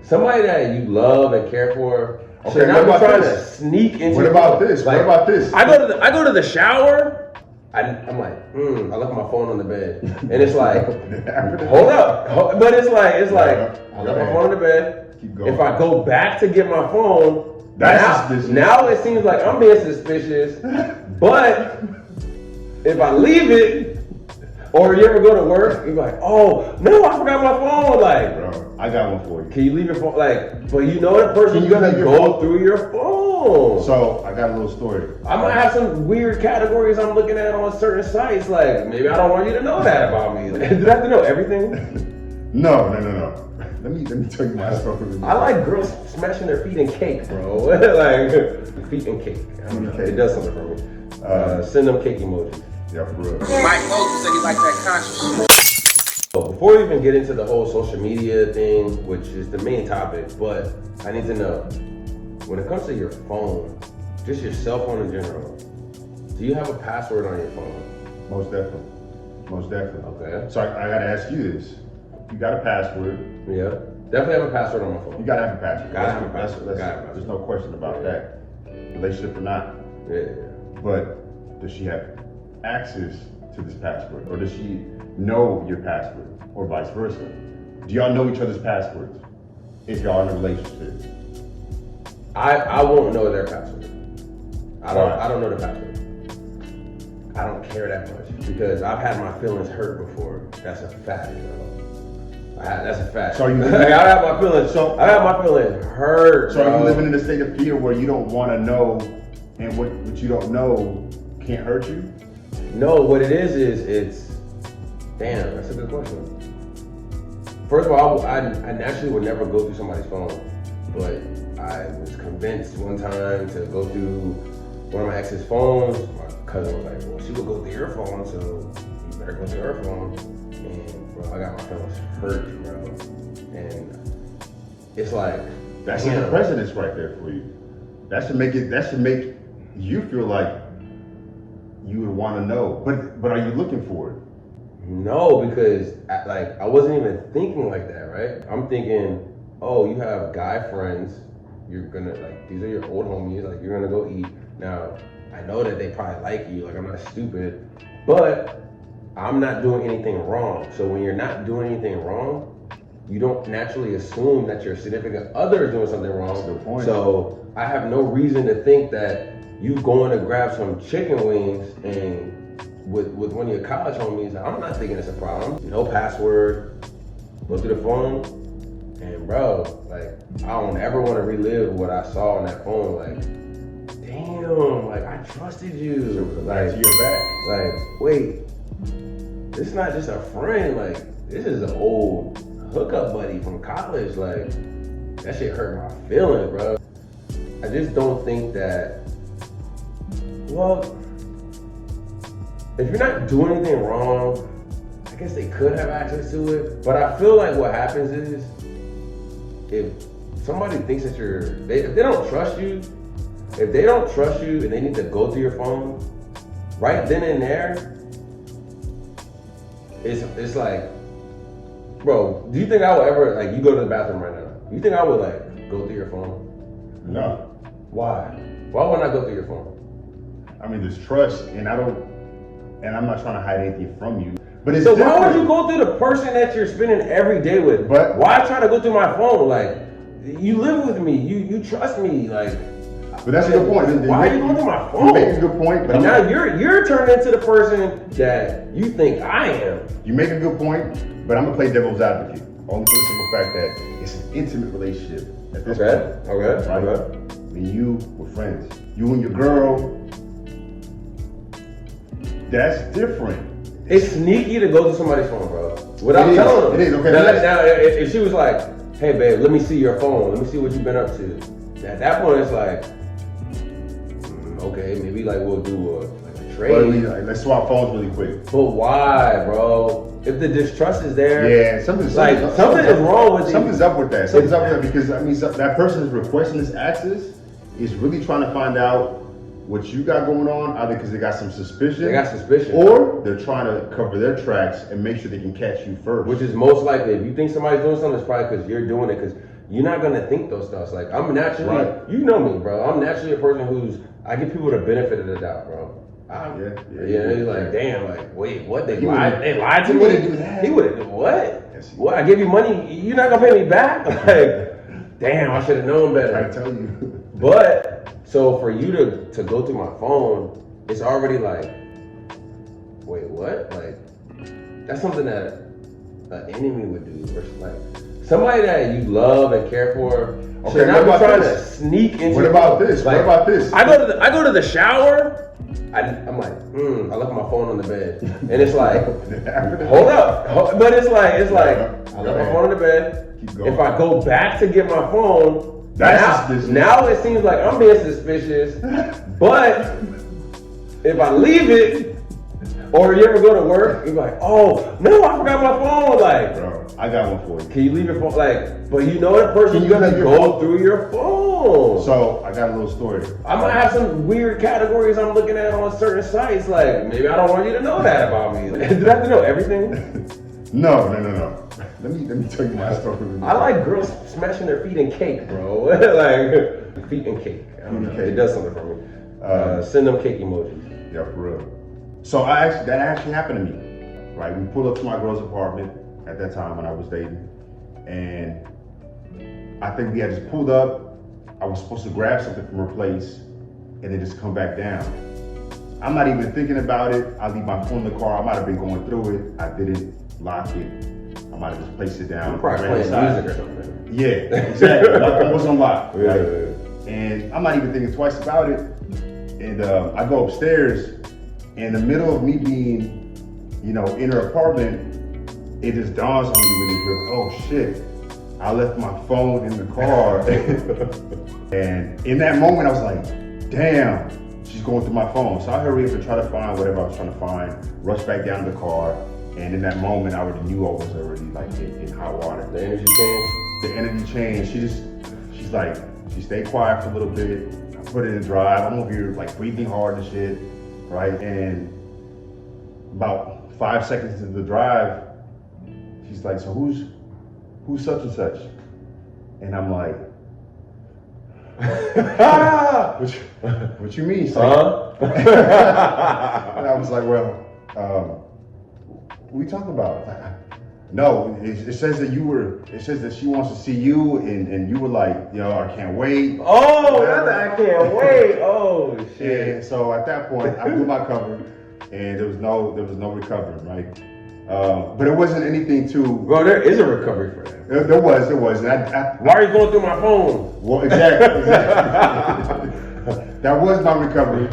somebody that you love and care for. Okay, should not be trying to sneak into. What about this? Like, what about this? I go to the shower. I'm like, I left my phone on the bed, and it's like, hold up, but it's like, I left my phone on the bed. Keep going. If I go back to get my phone, That's suspicious. Now it seems like I'm being suspicious. But if I leave it, or you ever go to work, you're like, oh no, I forgot my phone. Like, Bro, I got one for you. can you leave your phone? Like, but you know that person, you're gonna go through your phone. So I got a little story. I might have some weird categories I'm looking at on certain sites. Like, maybe I don't want you to know that about me. Like, do I have to know everything? No. Let me tell you my story. I like girls smashing their feet in cake, bro. Like, feet in cake. I don't know. It does something for me. Send them cake emojis. Yeah, for real. Mike Moses said he liked that conscious shit. So before we even get into the whole social media thing, which is the main topic, but I need to know, when it comes to your phone, just your cell phone in general, do you have a password on your phone? Most definitely. Okay. So I gotta ask you this. You got a password. Yeah. Definitely have a password on my phone. You gotta have a password. Gotta have a password. There's no question about that. Relationship or not. Yeah. But does she have access to this password? Or does she know your password? Or vice versa? Do y'all know each other's passwords? If y'all in a relationship? I won't know their password. I Right. don't know the password. I don't care that much because I've had my feelings hurt before. That's a fact, bro. That's a fact. So you like, I have my feelings. I have my feelings hurt. So bro. are you living in a state of fear where you don't want to know, and what you don't know can't hurt you? No, what it is it's. Damn, that's a good question. First of all, I naturally would never go through somebody's phone, but I was convinced one time to go through one of my ex's phones. My cousin was like, well, she would go through your phone, so you better go through her phone. And bro, I got my feelings hurt, bro. And it's like, That's the precedence right there for you. That should make you feel like you would want to know. But are you looking for it? no, because I wasn't even thinking like that, right? I'm thinking, oh, you have guy friends. You're gonna these are your old homies. Like you're gonna go eat. Now, I know that they probably like you. Like I'm not stupid, but I'm not doing anything wrong. So when you're not doing anything wrong, you don't naturally assume that your significant other is doing something wrong. That's a good point. So I have no reason to think that you going to grab some chicken wings and with one of your college homies, I'm not thinking it's a problem. No password, go through the phone, and bro, like I don't ever want to relive what I saw on that phone. Like, damn, like I trusted you. Like to your back. Like, wait, this is not just a friend. Like, this is an old hookup buddy from college. Like, that shit hurt my feelings, bro. I just don't think that. Well, if you're not doing anything wrong, I guess they could have access to it. But I feel like what happens is, if somebody thinks that if they don't trust you, if they don't trust you and they need to go through your phone, right then and there, it's like, bro, do you think I would ever, like, you go to the bathroom right now, you think I would, like, go through your phone? No. Why? Why would I go through your phone? I mean, there's trust, and I'm not trying to hide anything from you. But it's so different. why would you go through the person that you're spending every day with? But why try to go through my phone? Like, you live with me, you trust me, like. But that's a good point. Why are you going through my phone? You make a good point, but now you're turning into the person that you think I am. You make a good point, but I'm gonna play devil's advocate. Only for the simple fact that it's an intimate relationship at this point. Okay. Right? Okay. I mean, you were friends. You and your girl. That's different. It's sneaky to go to somebody's phone, bro. Without telling them. It is, okay. Now, if she was like, hey, babe, let me see your phone. Let me see what you've been up to. At that point, it's like, okay, maybe like we'll do a trade. Let's swap phones really quick. But why, bro? If the distrust is there, yeah, something's something is wrong with something's up with that. Something's up with that because I mean, that person is requesting this access is really trying to find out what you got going on, either because they got some suspicion. Or they're trying to cover their tracks and make sure they can catch you first. Which is most likely. If you think somebody's doing something, it's probably because you're doing it. Because you're not gonna think those thoughts. Like I'm naturally, Right. you know me, bro. I'm naturally a person I give people the benefit of the doubt, bro. He's like, damn, like, wait, what? They lied to me? Wouldn't do that. He wouldn't do what? Yes, he What? I give you money, you're not gonna pay me back? Like, damn, I should have known better. I tell you. But so for you to go through my phone, it's already like, wait, what? Like, that's something that an enemy would do, versus like somebody that you love and care for. Okay, should not what be about trying this? to sneak into. What your about phone. this? Like, What about this? I go to the shower. I'm like, I left my phone on the bed, and it's like, hold up, but it's like, I left my phone on the bed. Keep going. If I go back to get my phone, That's suspicious. now it seems like I'm being suspicious. But if I leave it, or you ever go to work, you're like, oh no, I forgot my phone. Like, Bro, I got one for you. can you leave your phone? Like, but you know that person's Can you gonna leave your go phone? through your phone. So I got a little story. I might have some weird categories I'm looking at on certain sites. Like, maybe I don't want you to know that about me. Do I have to know everything? No. Let me tell you my story. I like girls smashing their feet in cake, bro. Like, feet in cake. I don't know. Feet in cake. It does something for me. Send them cake emojis. Yeah, for real. So that actually happened to me. Right, we pulled up to my girl's apartment at that time when I was dating, and I think we had just pulled up. I was supposed to grab something from her place, and then just come back down. I'm not even thinking about it. I leave my phone in the car. I might have been going through it. I didn't lock it. I might have just placed it down. You're probably ran playing inside. music or something. Yeah, exactly. It was unlocked. Yeah. Right? And I'm not even thinking twice about it. And I go upstairs, in the middle of me being, in her apartment, it just dawns on me really quick. Oh shit! I left my phone in the car. And in that moment, I was like, damn, she's going through my phone. So I hurry up and try to find whatever I was trying to find. Rush back down to the car. And in that moment, I already knew I was already like in hot water. The energy changed. The energy changed. She's like, she stayed quiet for a little bit. I put it in drive. I'm over here like breathing hard and shit, right? And about 5 seconds into the drive, she's like, so who's such and such? And I'm like, what you mean, son? And I was like, well, what are we talking about? No, it says that it says that she wants to see you, and you were like, I can't wait. Oh, I can't wait. Oh shit. And so at that point, I blew my cover, and there was no recovering, right? But it wasn't anything too. Bro, there is a recovery for that. There was. And Why are you going through my phone? well, exactly. That was my recovery.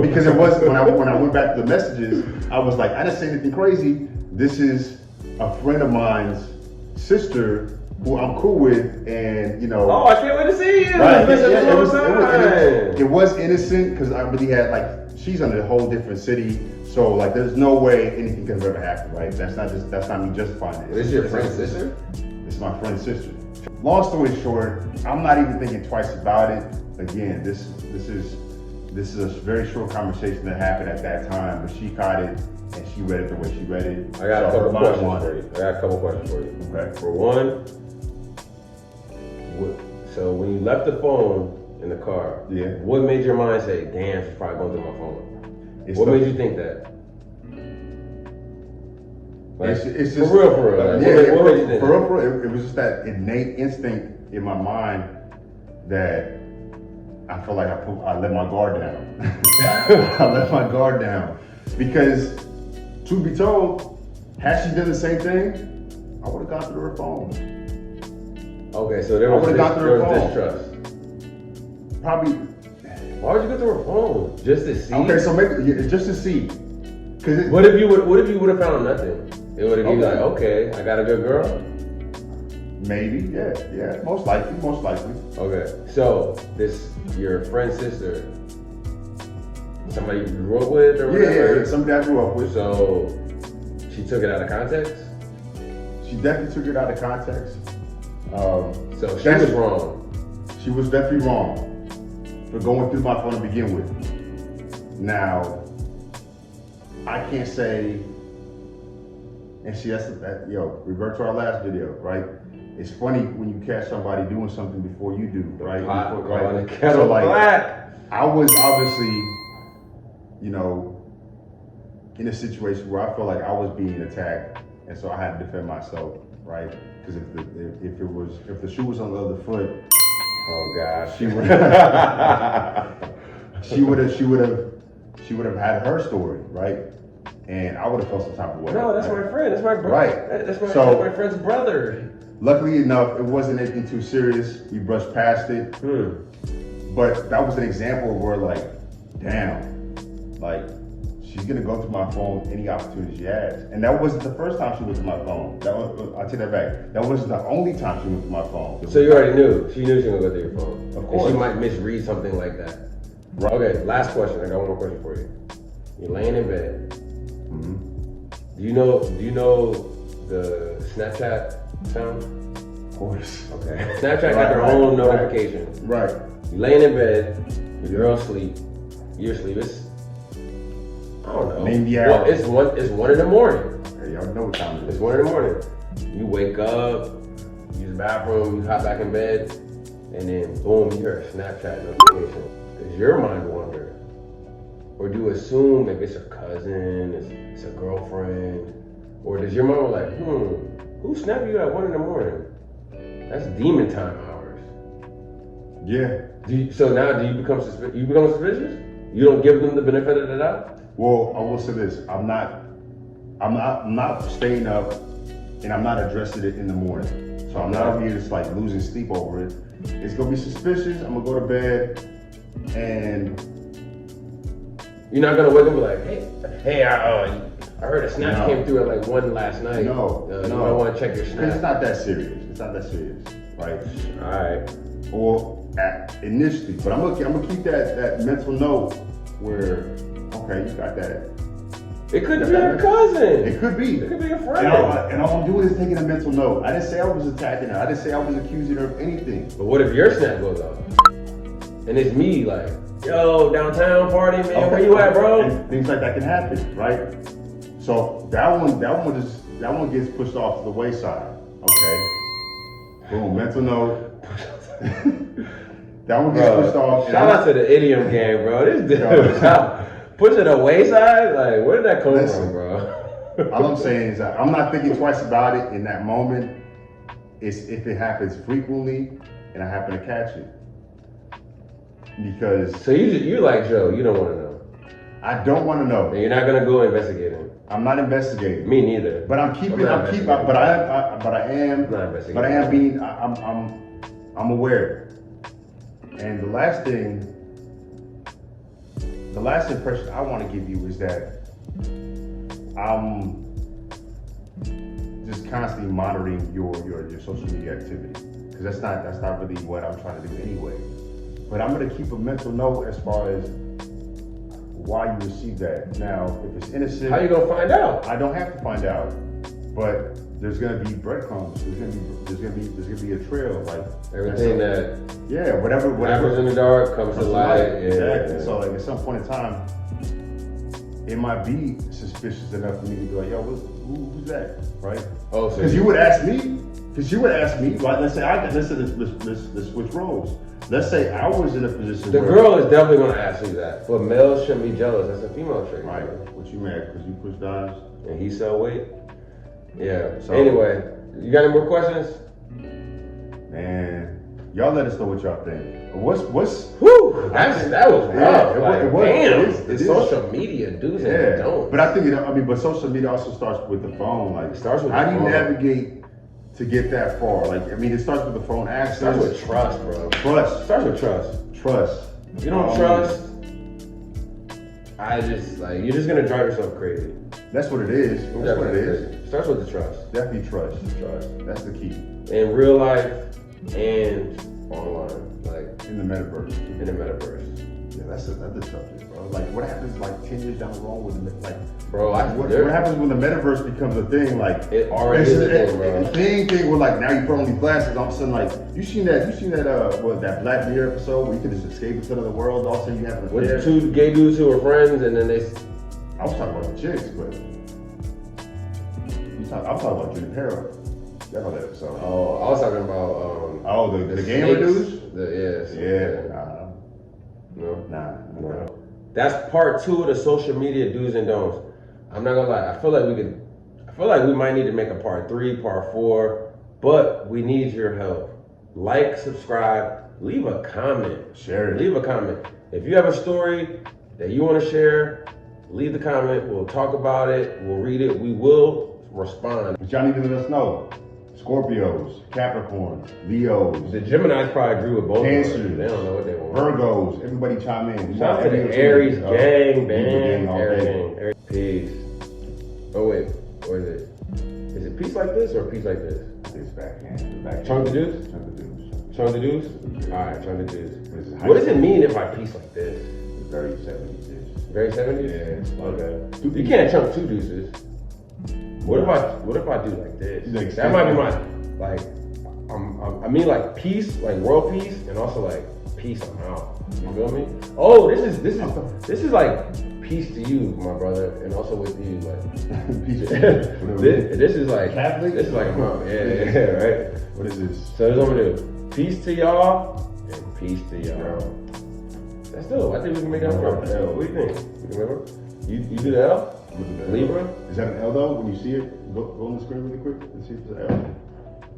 Because it was when I went back to the messages, I was like, I didn't say anything crazy. This is a friend of mine's sister who I'm cool with, and Oh, I can't wait to see you. right? It It was innocent because I really had she's in a whole different city, so there's no way anything could have ever happened, right? That's not me justifying it. This is your friend's sister? It's my friend's sister. Long story short, I'm not even thinking twice about it. Again, this is a very short conversation that happened at that time, but she caught it and she read it the way she read it. I got a So couple her mind questions for you. Okay. For one, so when you left the phone in the car, Yeah. what made your mind say, damn, she's probably going through my phone? It's What the- made you think that? Like, It's just for real. Like, yeah, what made you think for that? real. It was just that innate instinct in my mind that I felt like I let my guard down. I let my guard down because, truth be told, had she done the same thing, I would have gone through her phone. Okay, so there I was, would've gone through her phone. distrust. Probably. Why would you go through her phone? Just to see? Okay, so maybe just to see. Cause What if you would have found nothing? It would have been Okay. like, okay, I got a good girl. maybe, yeah, most likely. Okay, so your friend's sister, somebody you grew up with or whatever? Yeah, somebody I grew up with. So she took it out of context? She definitely took it out of context. So she That's- was wrong. She was definitely wrong for going through my phone to begin with. Now, I can't say, and revert to our last video, right? it's funny when you catch somebody doing something before you do, right? Pot Before, calling the kettle black. I was obviously, you know, in a situation where I felt like I was being attacked, and so I had to defend myself, right? Because if the shoe was on the other foot, Oh gosh. she would have had her story, right? And I would have felt some type of way. No, that's right? my friend. That's my brother. Right. That's my So- friend's brother. Luckily enough, it wasn't anything too serious. We brushed past it. But that was an example where, like, damn, like, she's gonna go through my phone any opportunity she has. And that wasn't the first time she went to my phone. I take that back. That wasn't the only time she went to my phone. So you already knew. She knew she was gonna go through your phone. Of And course. she might misread something like that. Right. Okay, last question. I got one more question for you. You're laying in bed. Mhm. Do you know the Snapchat sound? Of course. Okay. Snapchat got their own notification. Right. You laying in bed, your girl asleep, you're asleep. It's I don't know. Name the Well, hour. it's 1 in the morning. Hey, y'all know what time it It's is. 1 in the morning. You wake up, use the bathroom, you hop back in bed, and then boom, you hear a Snapchat notification. Does your mind wander? Or do you assume if it's a cousin, it's a girlfriend? Or does your mind like, who snapped you at 1 in the morning? That's demon time hours. Yeah. So now do you become suspicious? You become suspicious? You don't give them the benefit of the doubt? Well, I will say this: I'm not staying up, and I'm not addressing it in the morning. So I'm not here just like losing sleep over it. It's gonna be suspicious. I'm gonna go to bed, and You're not gonna wake up and be like, hey, I heard a snap No. came through at like 1 last night. No, You no. might want to check your it's snap. not that serious. It's not that serious, right? All right. Or initially, but I'm gonna keep that mental note where, okay, you got that. It could be your cousin. It could be. It could be a friend. And all I'm doing is taking a mental note. I didn't say I was attacking her. I didn't say I was accusing her of anything. But what if your snap goes off? And it's me like, yo, downtown party, man, where you at, bro? And things like that can happen, right? So that one gets pushed off to the wayside. Okay. Boom, mental note. That one gets pushed off. Shout out to the idiom game, bro. This dude, push it away side? Like, where did that come from, bro? All I'm saying is that I'm not thinking twice about it in that moment. It's if it happens frequently and I happen to catch it. Because So you like Joe, you don't want to know. I don't want to know. And you're not gonna go investigate him. I'm not investigating. Me neither. But I'm aware. And the last impression I want to give you is that I'm just constantly monitoring your social media activity, because that's not really what I'm trying to do anyway. But I'm gonna keep a mental note as far as why you received that. Now, if it's innocent, How you gonna find out? I don't have to find out, but there's gonna be breadcrumbs. There's gonna be a trail, like Everything that whatever happens in the dark comes to light. Yeah, exactly. yeah. So like at some point in time, it might be suspicious enough for me to be like, yo, who's that, right? Oh, so Because you would ask me, right? Let's switch roles. Let's say I was in a position the where girl is definitely gonna ask you that. But males shouldn't be jealous. That's a female trait. right? What you mad because you push dimes? And he sell weight. Yeah. So- Anyway, you got any more questions? Man, y'all let us know what y'all think. What's Whew, that was rough. Yeah, Like, it was. damn, It is. it's social media do's and yeah. don'ts. But I think but social media also starts with the phone. Like, It starts with how the do you phone. navigate to get that far? Like, I mean, it starts with the phone It access. starts with trust, bro. It trust. starts with trust. Trust. If you don't trust, you're just gonna drive yourself crazy. That's what it is. That's what it is. It starts with the trust. Definitely trust. Trust. That's the key. In real life and online, like In the metaverse. in the metaverse. Yeah, that's another subject, bro. Like, what happens like 10 years down the road with Bro, what happens when the metaverse becomes a thing? Like, It already is a thing, bro. thing where like now you put on these glasses, all of a sudden like you seen that that Black Mirror episode where you could just escape into another world, all of a sudden you have an With affair? the two gay dudes who were friends, and then they. I was talking about the chicks, but I'm talking about Junipero. Definitely that episode. Oh, I was talking about The gamer snakes. dudes? Yeah. No. Nah. That's part 2 of the social media do's and don'ts. I'm not gonna lie. I feel like we might need to make a part 3, part 4, but we need your help. Like, subscribe, leave a comment. Share it. Leave a comment. If you have a story that you want to share, leave the comment. We'll talk about it. We'll read it. We will respond. But y'all need to let us know. Scorpios, Capricorns, Leos, The Geminis probably agree with both of Cancer. us. They don't know what they want. Virgos, everybody chime in. Shout out to the Every Aries team. gang, Libra bang, all Aries day. gang. Peace. Oh wait, what is it? Is it peace like this or peace like this? It's backhand. Chunk the deuce? Chunk the deuce. Chunk the deuce? Alright, chunk the deuce. This is What does it mean if I peace like this? It's very 70s. Very 70s? Yeah. Okay. Two You can't chunk 2 deuces. What if I do like this? Like That might be my I mean like peace, like world peace, and also like peace I'm out. You feel me? Oh, this is like peace to you, my brother, and also with you, like this is like Catholic? This is like a mom, yeah, right. What is this? So this is what we do. Peace to y'all and peace to y'all. That's dope. I think we can make that work. What do you think? You remember? You do the L? Libra? Is that an L though? When you see it, go on the screen really quick and see if it's an L.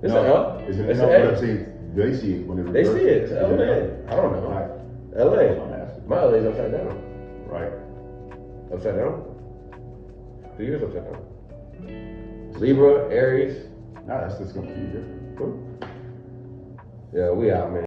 It's an L. Is it It's an an L? A. But I'm saying they see it when They see it. It's Is LA. it an I don't know. Right. LA. I'm asking. My LA's upside down. Right. Upside down? Do yours upside down? Libra, Aries. Nah, that's just gonna be different. Yeah, we out, man.